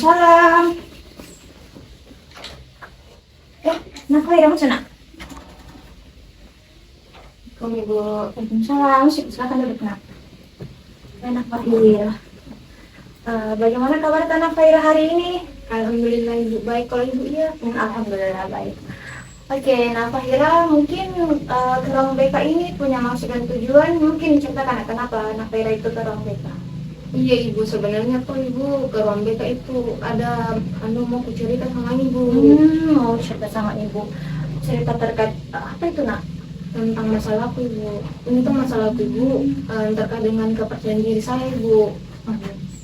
Waalaikumsalam. Nafahira macam nak? Assalamualaikum Ibu. Waalaikumsalam. Silakan duduk nak. Nafahira. Bagaimana kabar Nafahira hari ini? Alhamdulillah Ibu, baik. Kalau Ibu ya? Alhamdulillah baik. Oke, Nafahira mungkin ke ruang BK ini punya maksud dan tujuan. Mungkin ceritakan kenapa Nafahira itu ke ruang BK. Iya Ibu, sebenarnya tuh Ibu ke ruang BK itu ada mau ku cerita sama Ibu Mau cerita sama Ibu. Cerita terkait apa itu nak? tentang masalahku Ibu. Ini tuh masalahku Ibu terkait dengan kepercayaan diri saya Ibu.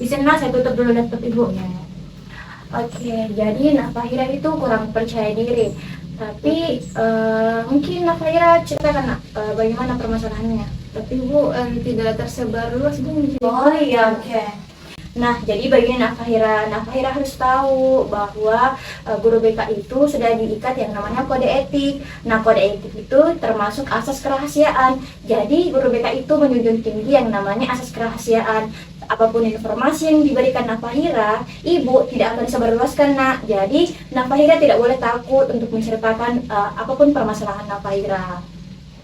Di sini saya tutup dulu laptop Ibu. Oke, jadi Nafahira itu kurang percaya diri. Tapi mungkin Nafahira ceritakan nak, bagaimana permasalahannya. Tapi Ibu tidak tersebar luas Ibu. Oh iya, oke. Nah, jadi bagi Nafahira harus tahu bahwa guru BK itu sudah diikat yang namanya kode etik. Nah, kode etik itu termasuk asas kerahasiaan. Jadi, guru BK itu menjunjung tinggi yang namanya asas kerahasiaan. Apapun informasi yang diberikan Nafahira, Ibu tidak akan sebarluaskan nak. Jadi, Nafahira tidak boleh takut untuk menceritakan apapun permasalahan Nafahira.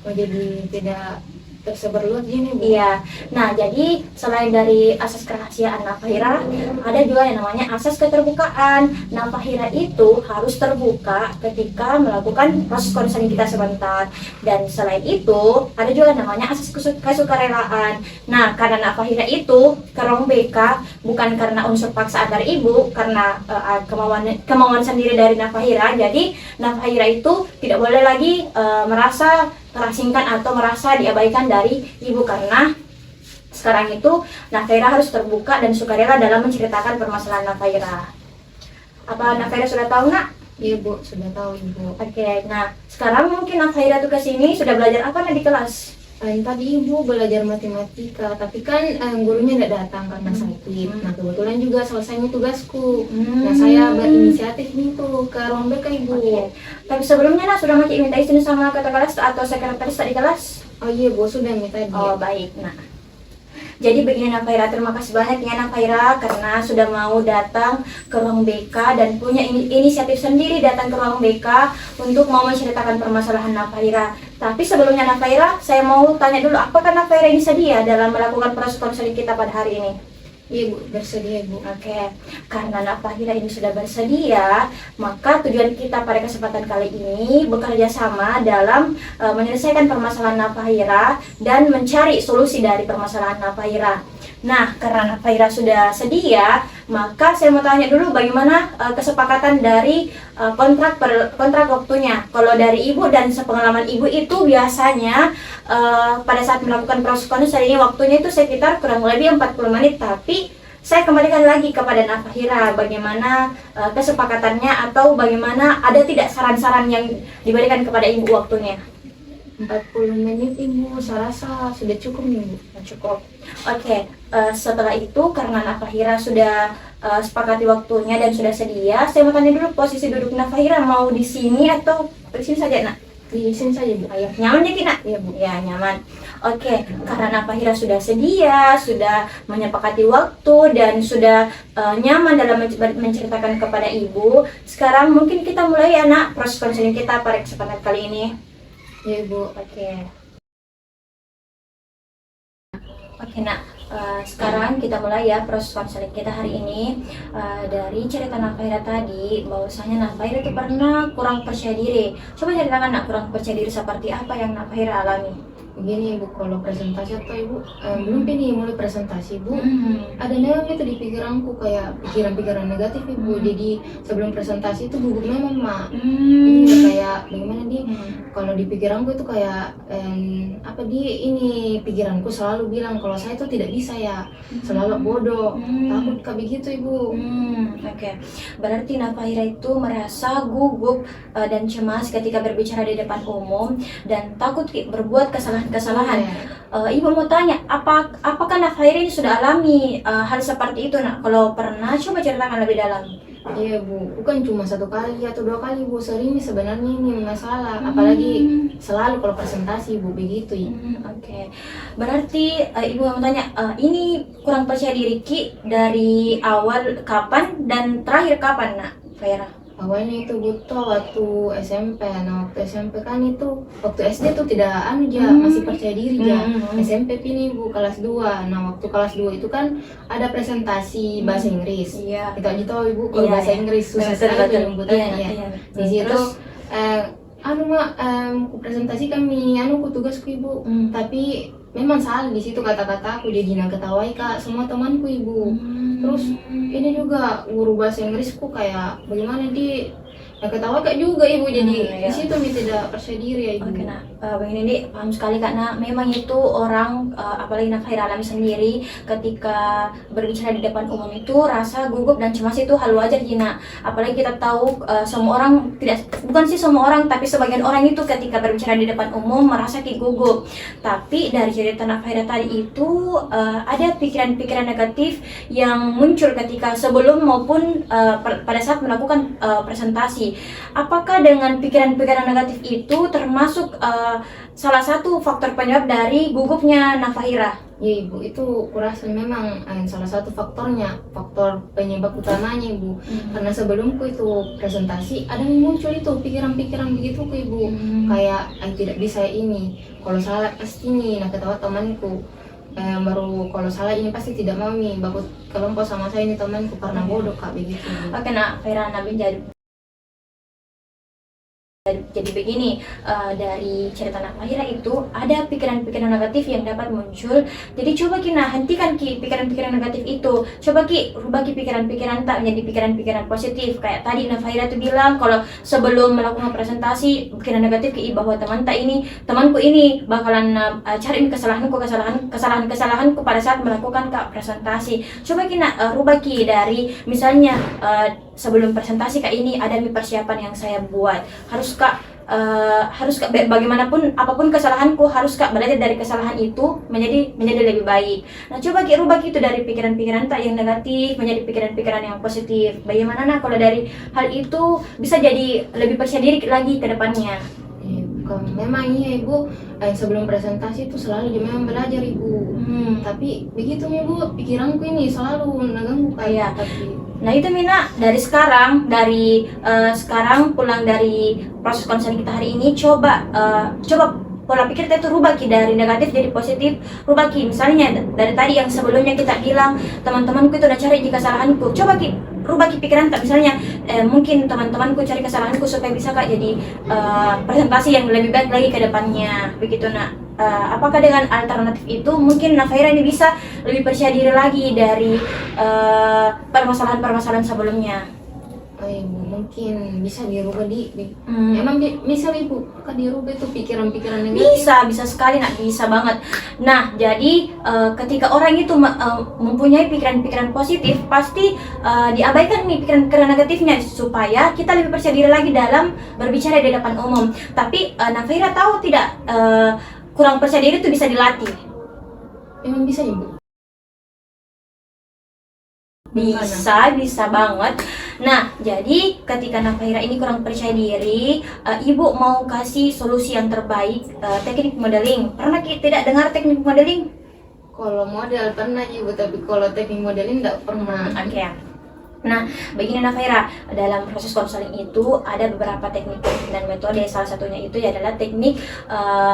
Oh, jadi tidak tersebar luas gini Bu. Iya. Nah, jadi selain dari asas kerahasiaan Nafahira, ada juga yang namanya asas keterbukaan. Nafahira itu harus terbuka ketika melakukan proses konseling kita sebentar. Dan selain itu, ada juga yang namanya asas kesukarelaan. Nah, karena Nafahira itu ke ruang BK bukan karena unsur paksaan dari Ibu, karena kemauan sendiri dari Nafahira. Jadi, Nafahira itu tidak boleh lagi merasa terasingkan atau merasa diabaikan dari Ibu, karena sekarang itu Nafahira harus terbuka dan sukarela dalam menceritakan permasalahan Nafahira. Apa Nafahira sudah tahu nak? Iya Bu, sudah tahu Ibu. Oke, nah sekarang mungkin Nafahira tuh kesini sudah belajar apa nih di kelas? Tadi Ibu belajar matematika, tapi kan gurunya tidak datang karena sakit. Nah kebetulan juga selesai tugasku. Nah saya berinisiatif nih tuh ke ruang BK Ibu. Tapi sebelumnya nak sudah minta izin sama kata kelas atau sekretaris di kelas? Oh iya Bu, sudah minta dia. Oh baik, nah. Jadi begini Nafahira, terima kasih banyak ya Nafahira karena sudah mau datang ke ruang BK dan punya inisiatif sendiri datang ke ruang BK untuk mau menceritakan permasalahan Nafahira. Tapi sebelumnya Nafahira, saya mau tanya dulu, apakah Nafahira ini sedia dalam melakukan proses konseling kita pada hari ini? Iya Bu, bersedia Bu. Oke, karena Nafahira ini sudah bersedia, maka tujuan kita pada kesempatan kali ini bekerja sama dalam menyelesaikan permasalahan Nafahira dan mencari solusi dari permasalahan Nafahira. Nah, karena Nafahira sudah sedia, maka saya mau tanya dulu bagaimana kesepakatan dari kontrak waktunya. Kalau dari Ibu dan sepengalaman Ibu itu biasanya pada saat melakukan proses konseling waktunya itu sekitar kurang lebih 40 menit, tapi saya kembalikan lagi kepada Nafahira bagaimana kesepakatannya atau bagaimana ada tidak saran-saran yang diberikan kepada Ibu waktunya. 40 menit Ibu, saya rasa sudah cukup nih Bu. Cukup. Oke, setelah itu karena Nafahira sudah sepakati waktunya dan sudah sedia, saya mau tanya dulu posisi duduk Nafahira mau di sini atau di sini saja nak? Di sini saja Bu. Ayo, nyaman ya nak? Iya Bu. Ya nyaman. Oke, karena Nafahira sudah sedia, sudah menyepakati waktu dan sudah nyaman dalam menceritakan kepada Ibu. Sekarang mungkin kita mulai ya nak proses konseling kita pada kesempatan kali ini. Iya Bu. Oke nak, sekarang kita mulai ya proses konseling kita hari ini. Dari cerita Nafahira tadi, bahwasanya Nafahira itu pernah kurang percaya diri. Coba ceritakan nak, kurang percaya diri seperti apa yang Nafahira alami? Begini Ibu, kalau presentasi atau Ibu belum ini mulai presentasi Ibu, ada itu di pikiranku kayak pikiran-pikiran negatif Ibu. Jadi sebelum presentasi itu gugup memang Mak. Ini udah kayak bagaimana di kalau di pikiranku itu kayak ini pikiranku selalu bilang kalau saya itu tidak bisa ya, selalu bodoh, takut kayak begitu Ibu. Oke. Berarti Nafahira itu merasa gugup dan cemas ketika berbicara di depan umum dan takut berbuat kesalahan. Ibu mau tanya, apakah Nafahira ini sudah alami hal seperti itu nak? Kalau pernah, coba ceritakan lebih dalam. Iya Bu, bukan cuma 1 kali atau 2 kali Bu, sering sebenarnya ini masalah, apalagi selalu kalau presentasi Bu begitu ya. Oke. Berarti Ibu mau tanya, ini kurang percaya diri Ki dari awal kapan dan terakhir kapan nak, Faira? Awalnya itu butuh waktu SMP, nah waktu SMP kan itu, waktu SD tuh tidak anu ja, masih percaya diri ja. SMP ini Bu kelas 2, nah waktu kelas 2 itu kan ada presentasi bahasa Inggris. Iya. Kita aja tahu Ibu kalau Iya, bahasa iya. Inggris susah Betul, sekali betul. penyebutannya Iya, ya. iya. Di situ Terus? anu mak, ku presentasi kami anu ku tugasku Ibu, tapi memang salah di situ kata-kata aku jadi nang ketawai Kak semua temanku Ibu. Terus ini juga guru bahasa Inggrisku kayak bagaimana di yang ketawa Kak juga Ibu, jadi iya. di situ mi tidak percaya diri ya Ibu. Oke nak, begini nih, paham sekali Kak nak, memang itu orang, apalagi nak Faira alami sendiri, ketika berbicara di depan umum itu rasa gugup dan cemas itu hal wajar Jina. Apalagi kita tahu semua orang, tidak, bukan sih semua orang, tapi sebagian orang itu ketika berbicara di depan umum merasa gugup. Tapi dari cerita nak Faira tadi itu ada pikiran-pikiran negatif yang muncul ketika sebelum maupun pada saat melakukan presentasi. Apakah dengan pikiran-pikiran negatif itu termasuk salah satu faktor penyebab dari gugupnya Nafahira? Ya Ibu, itu kurasa memang salah satu faktornya, faktor penyebab utamanya Ibu. Karena sebelumku itu presentasi ada yang muncul itu pikiran-pikiran begitu ke Ibu, kayak tidak bisa ini, kalau salah pasti ini, nah ketawa temanku. Baru kalau salah ini pasti tidak mau nih bakut kelompok sama saya ini temanku karena bodoh Kak begitu. Oke nak Faira, Nabi jadi begini, dari cerita nak Fahira itu ada pikiran-pikiran negatif yang dapat muncul. Jadi coba Ki hentikan Ki pikiran-pikiran negatif itu. Coba Ki rubah Ki pikiran-pikiran tak menjadi pikiran-pikiran positif. Kayak tadi Nafahira tuh bilang kalau sebelum melakukan presentasi pikiran negatif Ki bahwa temanku ini bakalan cari kesalahanku pada saat melakukan Kak presentasi. Coba Ki rubah Ki dari misalnya sebelum presentasi Kak ini ada persiapan yang saya buat. Harus Kak bagaimanapun apapun kesalahanku harus Kak belajar dari kesalahan itu menjadi lebih baik. Nah coba Ki rubah itu dari pikiran-pikiran tak yang negatif menjadi pikiran-pikiran yang positif. Bagaimana nah kalau dari hal itu bisa jadi lebih percaya diri lagi ke depannya? Memang iya Ibu, sebelum presentasi itu selalu memang belajar Ibu. Tapi begitu Ibu, pikiranku ini selalu mengganggu kayak. Nah itu Mina, dari sekarang pulang dari proses konseling kita hari ini, coba pola pikir kita itu rubah Ki dari negatif jadi positif. Rubah Ki, misalnya dari tadi yang sebelumnya kita bilang teman-temanku itu udah cari kesalahanku, coba Ki rubah Ki pikiran tak, misalnya mungkin teman-temanku cari kesalahanku supaya bisa Kak jadi presentasi yang lebih baik lagi ke depannya begitu nak. Apakah dengan alternatif itu mungkin Nafahira ini bisa lebih percaya diri lagi dari permasalahan-permasalahan sebelumnya? Ibu, mungkin bisa dirubah emang bisa Ibu kan dirubah itu pikiran-pikiran negatif? Bisa sekali nak, bisa banget. Nah jadi ketika orang itu mempunyai pikiran-pikiran positif pasti diabaikan nih pikiran-pikiran negatifnya supaya kita lebih percaya diri lagi dalam berbicara di depan umum. Tapi Nafahira tahu tidak, kurang percaya diri itu bisa dilatih. Emang bisa Ibu? Bisa banget. Nah, jadi ketika Nafahira ini kurang percaya diri, Ibu mau kasih solusi yang terbaik, teknik modeling. Pernah tidak dengar teknik modeling? Kalau model pernah Ibu, tapi kalau teknik modeling tidak pernah. Oke. Nah, begini Nafahira, dalam proses konseling itu ada beberapa teknik dan metode. Salah satunya itu adalah teknik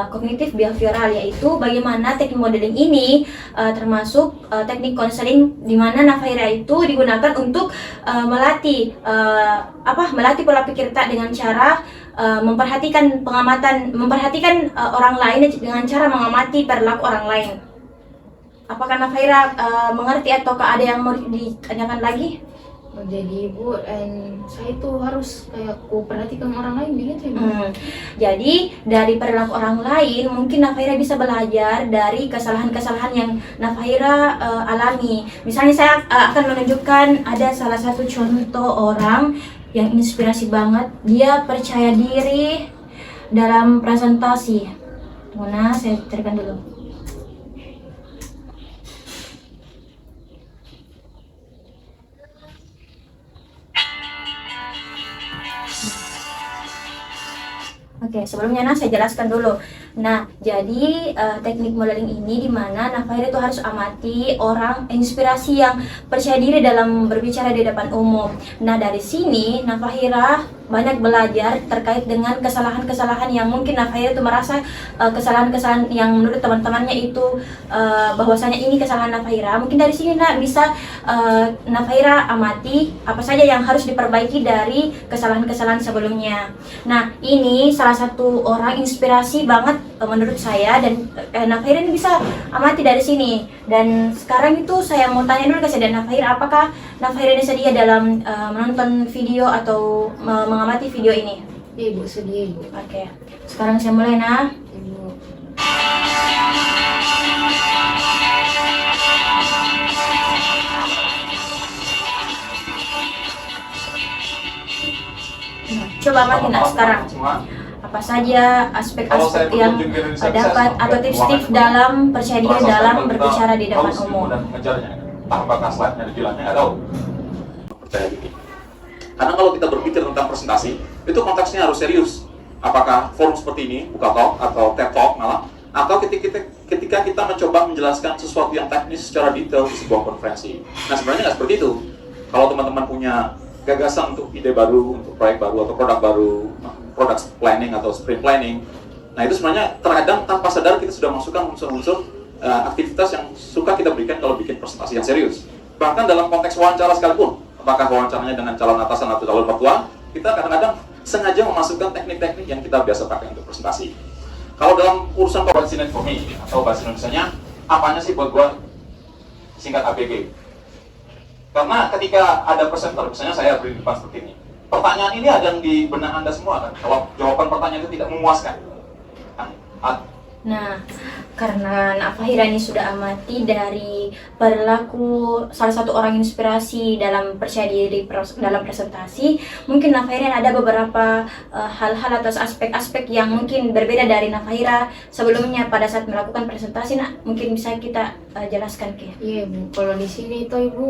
kognitif behavioral, yaitu bagaimana teknik modeling ini termasuk teknik konseling di mana Nafahira itu digunakan untuk melatih pola pikir tak dengan cara memperhatikan orang lain dengan cara mengamati perilaku orang lain. Apakah Nafahira mengerti ataukah ada yang mau ditanyakan lagi? Jadi Ibu, saya itu harus kayak perhatikan orang lain begitu Ibu. Jadi dari perilaku orang lain mungkin Nafahira bisa belajar dari kesalahan-kesalahan yang Nafahira alami. Misalnya saya akan menunjukkan ada salah satu contoh orang yang inspirasi banget. Dia percaya diri dalam presentasi. Tunggu saya carikan dulu. Oke, sebelumnya saya jelaskan dulu. Nah, jadi teknik modeling ini di mana Fahira itu harus amati orang inspirasi yang percaya diri dalam berbicara di depan umum. Nah, dari sini Fahira banyak belajar terkait dengan kesalahan-kesalahan yang mungkin Fahira itu merasa kesalahan-kesalahan yang menurut teman-temannya itu bahwasanya ini kesalahan Fahira. Mungkin dari sini bisa Fahira amati apa saja yang harus diperbaiki dari kesalahan-kesalahan sebelumnya. Nah, ini salah satu orang inspirasi banget menurut saya, dan Fahira ini bisa amati dari sini. Dan sekarang itu saya mau tanya dulu ke Fahira, apakah Fahira ini sedia dalam menonton video atau mengamati video ini? Iya Ibu, sedia Ibu. Oke, sekarang saya mulai Ibu. Coba amati sekarang. Apa saja aspek-aspek yang dapat atau tips-tips dalam percaya diri dalam berbicara di depan umum. Apakah slide-nya dibilangnya nggak tahu. Percaya diri. Karena kalau kita berpikir tentang presentasi, itu konteksnya harus serius. Apakah forum seperti ini, Buka Talk atau TED Talk malah, atau ketika kita mencoba menjelaskan sesuatu yang teknis secara detail di sebuah konferensi. Nah, sebenarnya nggak seperti itu. Kalau teman-teman punya gagasan untuk ide baru, untuk proyek baru atau produk baru, product planning atau sprint planning, nah itu sebenarnya terkadang tanpa sadar kita sudah masukkan unsur-unsur aktivitas yang suka kita berikan kalau bikin presentasi yang serius. Bahkan dalam konteks wawancara sekalipun, apakah wawancaranya dengan calon atasan atau calon mertua, kita kadang-kadang sengaja memasukkan teknik-teknik yang kita biasa pakai untuk presentasi. Kalau dalam urusan what's in it for me atau bahasa Indonesianya, apanya sih buat gua, singkat ABG. Karena ketika ada presenter, misalnya saya beri di depan seperti ini, pertanyaan ini ada yang di benak Anda semua kan? Kalau jawaban pertanyaan itu tidak memuaskan. Nah, karena Fahira ini sudah amati dari perilaku salah satu orang inspirasi dalam percaya diri dalam presentasi, mungkin Fahira ada beberapa hal-hal atau aspek-aspek yang mungkin berbeda dari Fahira sebelumnya pada saat melakukan presentasi. Mungkin bisa kita jelaskan ke? Iya Bu, kalau di sini tuh Ibu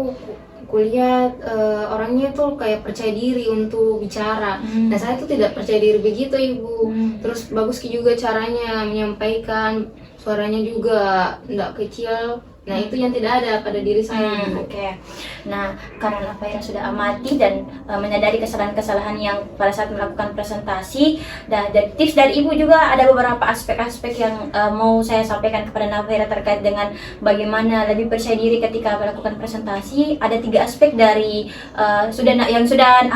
kulihat orangnya tuh kayak percaya diri untuk bicara. Nah, saya tuh tidak percaya diri begitu Ibu. Terus bagus juga caranya menyampaikan, suaranya juga tidak kecil. Nah, itu yang tidak ada pada diri saya. Oke. Nah, karena Fahira sudah amati dan menyadari kesalahan-kesalahan yang pada saat melakukan presentasi, dan tips dari Ibu juga ada beberapa aspek-aspek yang mau saya sampaikan kepada Fahira terkait dengan bagaimana lebih percaya diri ketika melakukan presentasi. Ada 3 aspek dari yang sudah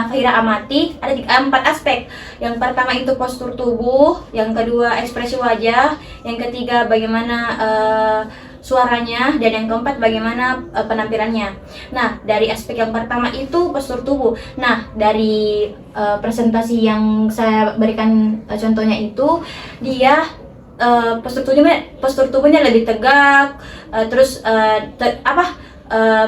Fahira amati. Ada 4 aspek. Yang pertama itu postur tubuh, yang kedua ekspresi wajah, yang ketiga bagaimana suaranya, dan yang keempat bagaimana penampilannya. Nah, dari aspek yang pertama itu postur tubuh. Nah, dari presentasi yang saya berikan contohnya itu, dia postur tubuhnya lebih tegak, terus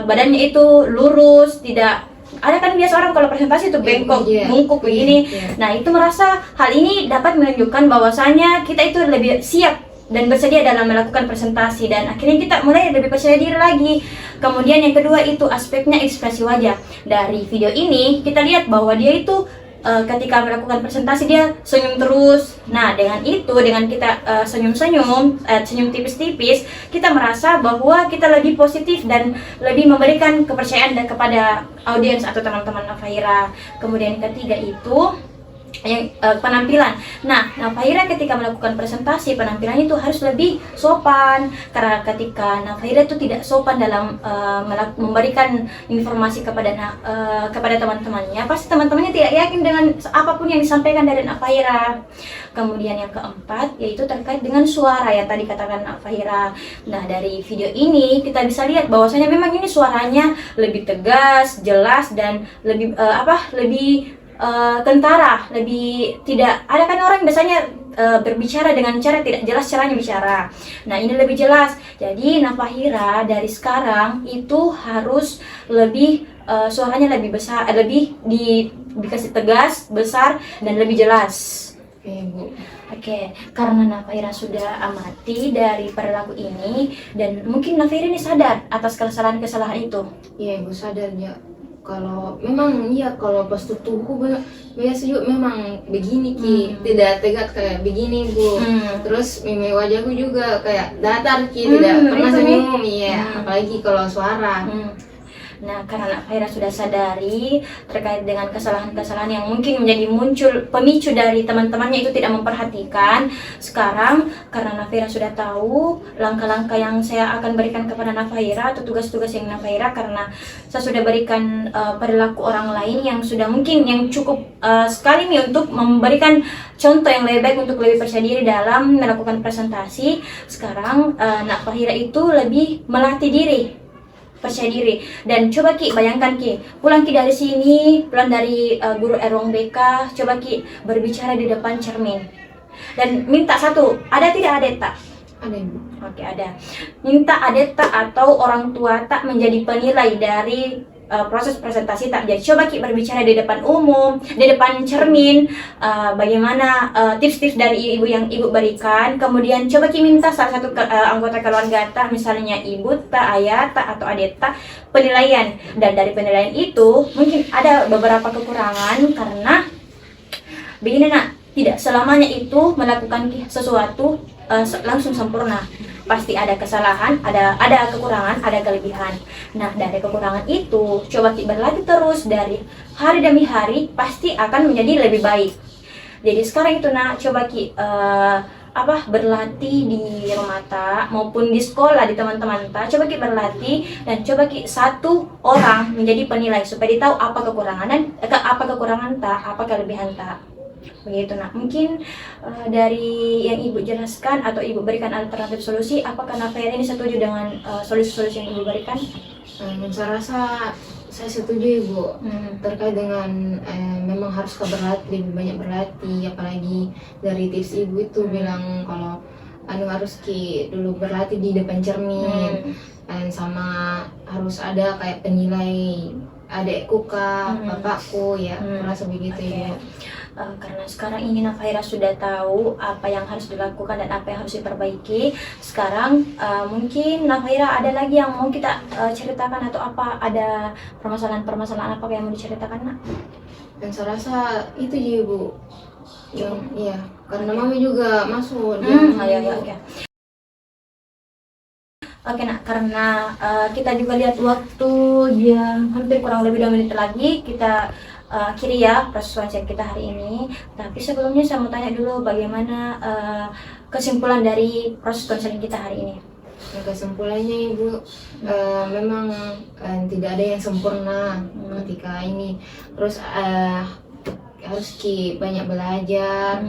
badannya itu lurus, tidak ada kan biasa orang kalau presentasi itu bengkok, bungkuk begini. Nah, itu merasa hal ini dapat menunjukkan bahwasanya kita itu lebih siap dan bersedia dalam melakukan presentasi, dan akhirnya kita mulai lebih percaya diri lagi. Kemudian yang kedua itu aspeknya ekspresi wajah. Dari video ini kita lihat bahwa dia itu ketika melakukan presentasi dia senyum terus. Nah, dengan kita senyum tipis-tipis, kita merasa bahwa kita lebih positif dan lebih memberikan kepercayaan kepada audiens atau teman-teman Fahira. Kemudian yang ketiga itu penampilan. Nah, Fahira ketika melakukan presentasi, penampilannya itu harus lebih sopan. Karena ketika Fahira itu tidak sopan dalam memberikan informasi kepada teman-temannya, pasti teman-temannya tidak yakin dengan apapun yang disampaikan dari Fahira. Kemudian yang keempat yaitu terkait dengan suara yang tadi katakan Fahira. Nah, dari video ini kita bisa lihat bahwasanya memang ini suaranya lebih tegas, jelas, dan lebih kentara, lebih tidak ada kan orang biasanya berbicara dengan cara tidak jelas caranya bicara. Nah, ini lebih jelas. Jadi Fahira dari sekarang itu harus lebih suaranya lebih besar, lebih dikasih tegas, besar, dan lebih jelas. Oke, karena Fahira sudah amati dari perilaku ini, dan mungkin Fahira ini sadar atas kesalahan-kesalahan itu. Iya, Ibu sadar ya. kalau memang iya kalau postur tubuhku biasa juga memang begini Ki, tidak tegak kayak begini Bu. Terus mimik wajahku juga kayak datar Ki, tidak pernah itu nih. senyum ya, apalagi kalau suara. Nah, karena Nak Fahira sudah sadari terkait dengan kesalahan-kesalahan yang mungkin menjadi muncul pemicu dari teman-temannya itu tidak memperhatikan. Sekarang, karena Nak Fahira sudah tahu langkah-langkah yang saya akan berikan kepada Nak Fahira atau tugas-tugas yang Nak Fahira, karena saya sudah berikan perilaku orang lain yang sudah mungkin yang cukup sekali nih untuk memberikan contoh yang lebih baik untuk lebih percaya diri dalam melakukan presentasi. Sekarang Nak Fahira itu lebih melatih diri, percaya diri. Dan coba Ki, bayangkan Ki, pulang Ki dari sini, pulang dari guru ruang BK, coba Ki berbicara di depan cermin. Dan minta satu, ada tidak adeta? Ada Ibu. Oke, ada. Minta adeta atau orang tua tak menjadi penilai dari proses presentasi tak. Jadi coba Ki berbicara di depan umum, di depan cermin, bagaimana tips-tips dari ibu yang ibu berikan. Kemudian coba Ki minta salah satu anggota keluarga tak, misalnya ibu tak, ayah tak, atau adik tak, penilaian. Dan dari penilaian itu mungkin ada beberapa kekurangan, karena begini Nak, tidak selamanya itu melakukan sesuatu langsung sempurna. Pasti ada kesalahan, ada kekurangan, ada kelebihan. Nah, dari kekurangan itu coba Ki berlatih terus dari hari demi hari, pasti akan menjadi lebih baik. Jadi sekarang itu Nak, coba Ki berlatih di rumah tak maupun di sekolah, di teman-teman tak, coba Ki berlatih dan coba Ki satu orang menjadi penilai supaya dia tahu apa kekurangan dan apa kekurangan tak, apa kelebihan tak. Begitu Nak. Mungkin dari yang ibu jelaskan atau ibu berikan alternatif solusi, apakah Nak Fahira ini setuju dengan solusi-solusi yang ibu berikan? Saya rasa saya setuju Ibu, terkait dengan memang harus lebih banyak berlatih, apalagi dari tips Ibu itu bilang kalau harus Ki dulu berlatih di depan cermin, dan sama harus ada kayak penilai adekku kak, bapakku ya, merasa begitu Ibu. Karena sekarang ini Nak Fahira sudah tahu apa yang harus dilakukan dan apa yang harus diperbaiki. Sekarang mungkin Nak Fahira ada lagi yang mau kita ceritakan, atau apa, ada permasalahan-permasalahan apa yang mau diceritakan Nak? Dan saya rasa itu ya Ibu. Iya, karena Mami juga masuk. Oke. Oke Nak, karena kita juga lihat waktu dia hampir kurang lebih 2 menit lagi, kita akhiri ya proses wawancara kita hari ini. Tapi sebelumnya saya mau tanya dulu, bagaimana kesimpulan dari proses konseling kita hari ini? Kesimpulannya Ibu, memang tidak ada yang sempurna ketika ini. Terus harus Ki banyak belajar.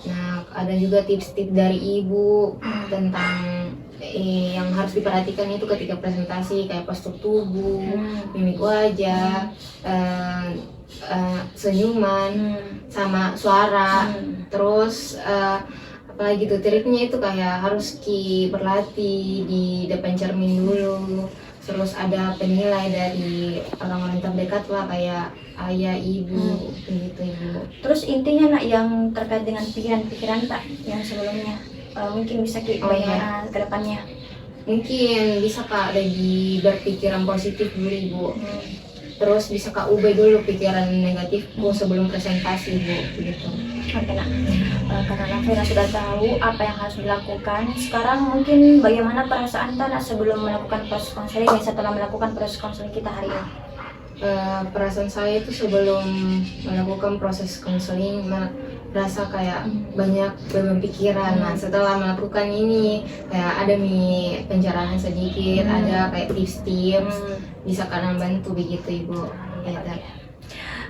Nah, ada juga tips-tips dari Ibu tentang yang harus diperhatikan itu ketika presentasi, kayak postur tubuh, mimik wajah, senyuman, sama suara. Terus apalagi tuh triknya itu kayak harus Ki berlatih di depan cermin dulu. Terus ada penilai dari orang-orang terdekat lah, kayak ayah, ibu, begitu Ibu. Terus intinya Nak, yang terkait dengan pikiran-pikiran tak yang sebelumnya, mungkin bisa Ki bagaimana ke depannya? Mungkin bisa Kak lagi berpikiran positif dulu Ibu. Terus bisa Kak ubah dulu pikiran negatifku sebelum presentasi Ibu, begitu. Oke Nak, karena Nak Fahira sudah tahu apa yang harus dilakukan. Sekarang mungkin bagaimana perasaan Nak sebelum melakukan proses konseling dan setelah melakukan proses konseling kita hari ini? Perasaan saya itu sebelum melakukan proses konseling merasa kayak banyak beban pikiran. Nah, setelah melakukan ini kayak ada pencerahan sedikit, ada kayak tips-tips bisa kalian bantu begitu Ibu. Ya,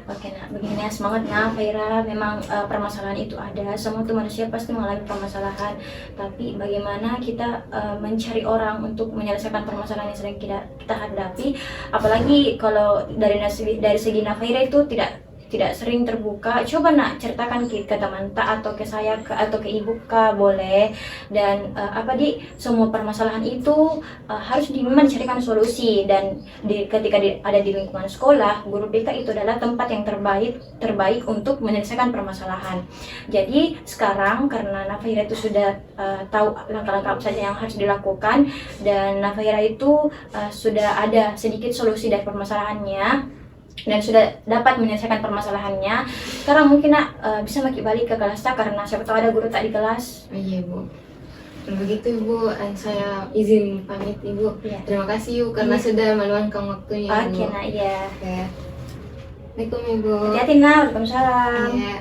Oke Nak, begini ya, semangat Nak Fahira. Memang permasalahan itu ada, semua tuh manusia pasti mengalami permasalahan. Tapi bagaimana kita mencari orang untuk menyelesaikan permasalahan yang sedang kita hadapi. Apalagi kalau dari segi Nak Fahira itu tidak sering terbuka. Coba Nak ceritakan ke teman tak, atau ke saya atau ke ibu kak, boleh. Dan semua permasalahan itu harus dicarikan solusi. Dan ketika ada di lingkungan sekolah, guru BK itu adalah tempat yang terbaik untuk menyelesaikan permasalahan. Jadi sekarang karena Nak Fahira itu sudah tahu langkah-langkah apa saja yang harus dilakukan, dan Nak Fahira itu sudah ada sedikit solusi dari permasalahannya. dan sudah dapat menyelesaikan permasalahannya. Sekarang mungkin nak bisa Maki balik ke kelas tak, karena siapa tahu ada guru tak di kelas. Oh, iya Bu. Kalau begitu Ibu, saya izin pamit Ibu. Iya. Terima kasih Ibu karena Iya. sudah meluangkan waktunya Oke Ibu. nak, iya. Oke. Assalamualaikum Ibu. Hati-hati nak, waalaikumsalam. Iya.